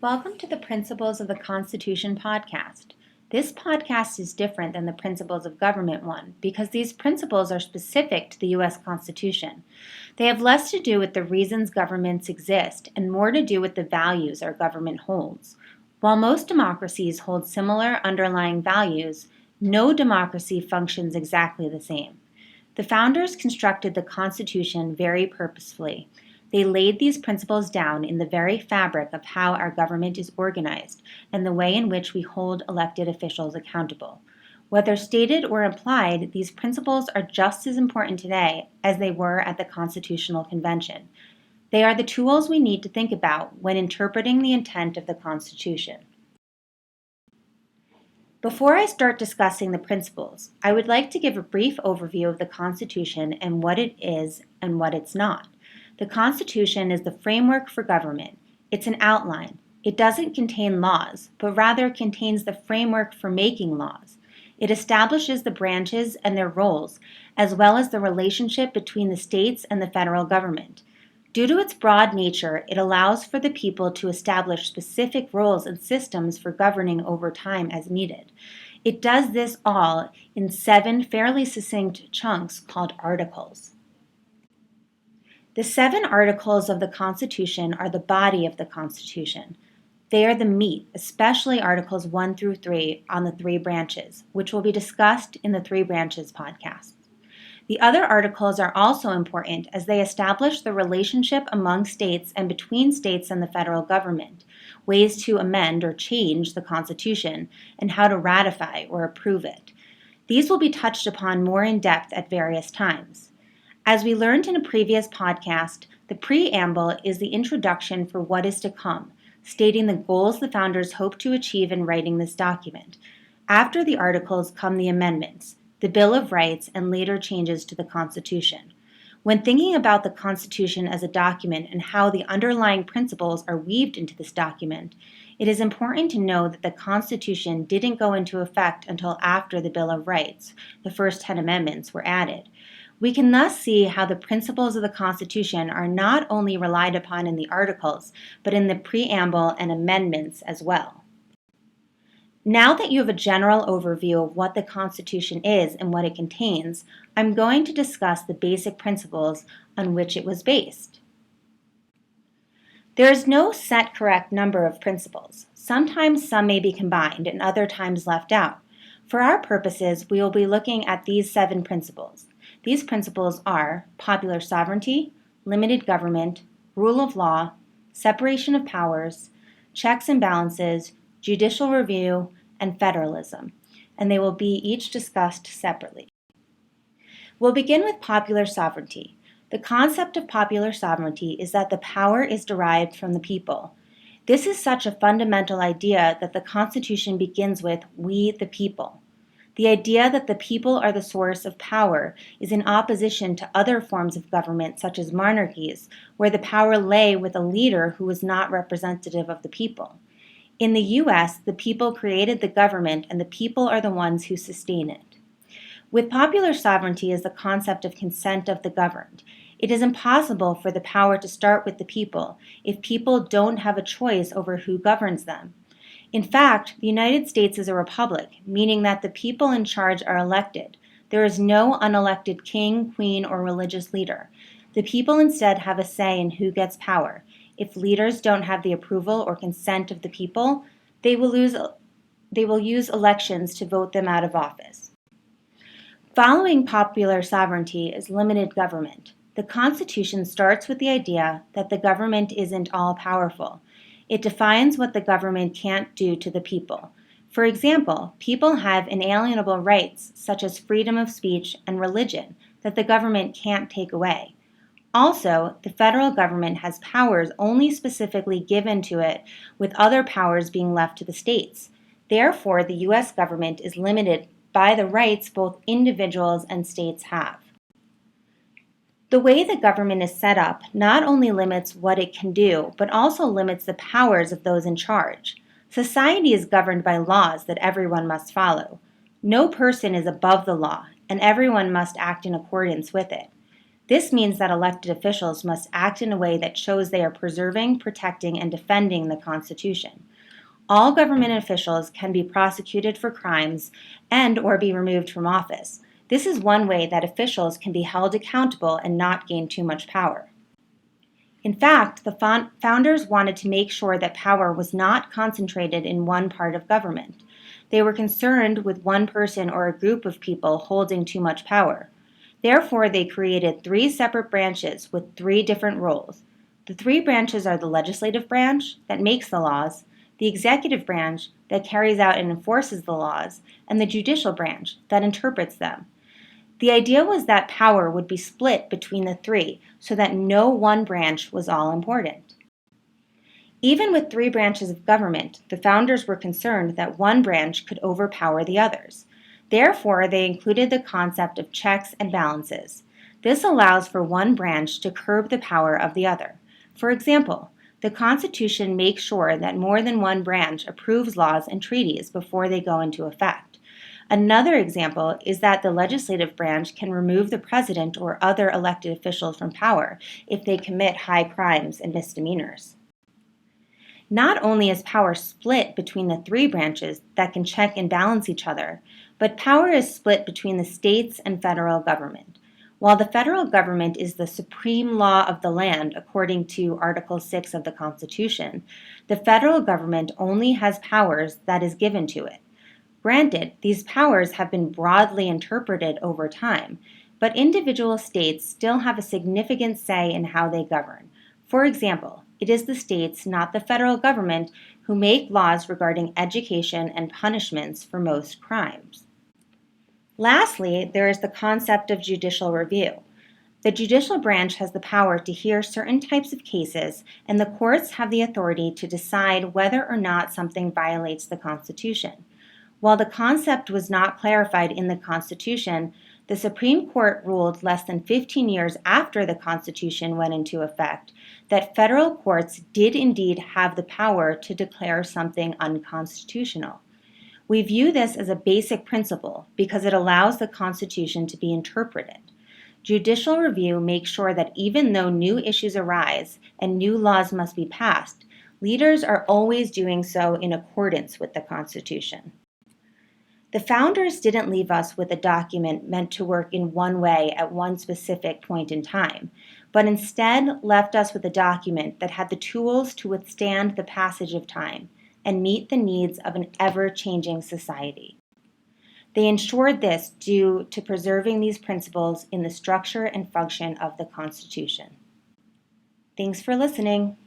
Welcome to the Principles of the Constitution podcast. This podcast is different than the Principles of Government one because these principles are specific to the U.S. Constitution. They have less to do with the reasons governments exist and more to do with the values our government holds. While most democracies hold similar underlying values, no democracy functions exactly the same. The founders constructed the Constitution very purposefully. They laid these principles down in the very fabric of how our government is organized and the way in which we hold elected officials accountable. Whether stated or implied, these principles are just as important today as they were at the Constitutional Convention. They are the tools we need to think about when interpreting the intent of the Constitution. Before I start discussing the principles, I would like to give a brief overview of the Constitution and what it is and what it's not. The Constitution is the framework for government. It's an outline. It doesn't contain laws, but rather contains the framework for making laws. It establishes the branches and their roles, as well as the relationship between the states and the federal government. Due to its broad nature, it allows for the people to establish specific roles and systems for governing over time as needed. It does this all in 7 fairly succinct chunks called articles. The 7 articles of the Constitution are the body of the Constitution. They are the meat, especially Articles 1 through 3 on the 3 branches, which will be discussed in the 3 Branches podcast. The other articles are also important as they establish the relationship among states and between states and the federal government, ways to amend or change the Constitution, and how to ratify or approve it. These will be touched upon more in depth at various times. As we learned in a previous podcast, the preamble is the introduction for what is to come, stating the goals the founders hope to achieve in writing this document. After the articles come the amendments, the Bill of Rights, and later changes to the Constitution. When thinking about the Constitution as a document and how the underlying principles are weaved into this document, it is important to know that the Constitution didn't go into effect until after the Bill of Rights, the first 10 amendments, were added. We can thus see how the principles of the Constitution are not only relied upon in the articles, but in the preamble and amendments as well. Now that you have a general overview of what the Constitution is and what it contains, I'm going to discuss the basic principles on which it was based. There is no set correct number of principles. Sometimes some may be combined and other times left out. For our purposes, we will be looking at these 7 principles. These principles are popular sovereignty, limited government, rule of law, separation of powers, checks and balances, judicial review, and federalism, and they will be each discussed separately. We'll begin with popular sovereignty. The concept of popular sovereignty is that the power is derived from the people. This is such a fundamental idea that the Constitution begins with "we the people." The idea that the people are the source of power is in opposition to other forms of government such as monarchies, where the power lay with a leader who was not representative of the people. In the U.S., the people created the government and the people are the ones who sustain it. With popular sovereignty is the concept of consent of the governed. It is impossible for the power to start with the people if people don't have a choice over who governs them. In fact, the United States is a republic, meaning that the people in charge are elected. There is no unelected king, queen, or religious leader. The people instead have a say in who gets power. If leaders don't have the approval or consent of the people, they will use elections to vote them out of office. Following popular sovereignty is limited government. The Constitution starts with the idea that the government isn't all-powerful. It defines what the government can't do to the people. For example, people have inalienable rights such as freedom of speech and religion that the government can't take away. Also, the federal government has powers only specifically given to it, with other powers being left to the states. Therefore, the U.S. government is limited by the rights both individuals and states have. The way the government is set up not only limits what it can do, but also limits the powers of those in charge. Society is governed by laws that everyone must follow. No person is above the law, and everyone must act in accordance with it. This means that elected officials must act in a way that shows they are preserving, protecting, and defending the Constitution. All government officials can be prosecuted for crimes and/or be removed from office. This is one way that officials can be held accountable and not gain too much power. In fact, the founders wanted to make sure that power was not concentrated in one part of government. They were concerned with one person or a group of people holding too much power. Therefore, they created 3 separate branches with 3 different roles. The 3 branches are the legislative branch, that makes the laws, the executive branch, that carries out and enforces the laws, and the judicial branch, that interprets them. The idea was that power would be split between the 3 so that no one branch was all important. Even with 3 branches of government, the founders were concerned that one branch could overpower the others. Therefore, they included the concept of checks and balances. This allows for one branch to curb the power of the other. For example, the Constitution makes sure that more than one branch approves laws and treaties before they go into effect. Another example is that the legislative branch can remove the president or other elected officials from power if they commit high crimes and misdemeanors. Not only is power split between the 3 branches that can check and balance each other, but power is split between the states and federal government. While the federal government is the supreme law of the land according to Article 6 of the Constitution, the federal government only has powers that is given to it. Granted, these powers have been broadly interpreted over time, but individual states still have a significant say in how they govern. For example, it is the states, not the federal government, who make laws regarding education and punishments for most crimes. Lastly, there is the concept of judicial review. The judicial branch has the power to hear certain types of cases, and the courts have the authority to decide whether or not something violates the Constitution. While the concept was not clarified in the Constitution, the Supreme Court ruled less than 15 years after the Constitution went into effect that federal courts did indeed have the power to declare something unconstitutional. We view this as a basic principle because it allows the Constitution to be interpreted. Judicial review makes sure that even though new issues arise and new laws must be passed, leaders are always doing so in accordance with the Constitution. The founders didn't leave us with a document meant to work in one way at one specific point in time, but instead left us with a document that had the tools to withstand the passage of time and meet the needs of an ever-changing society. They ensured this due to preserving these principles in the structure and function of the Constitution. Thanks for listening.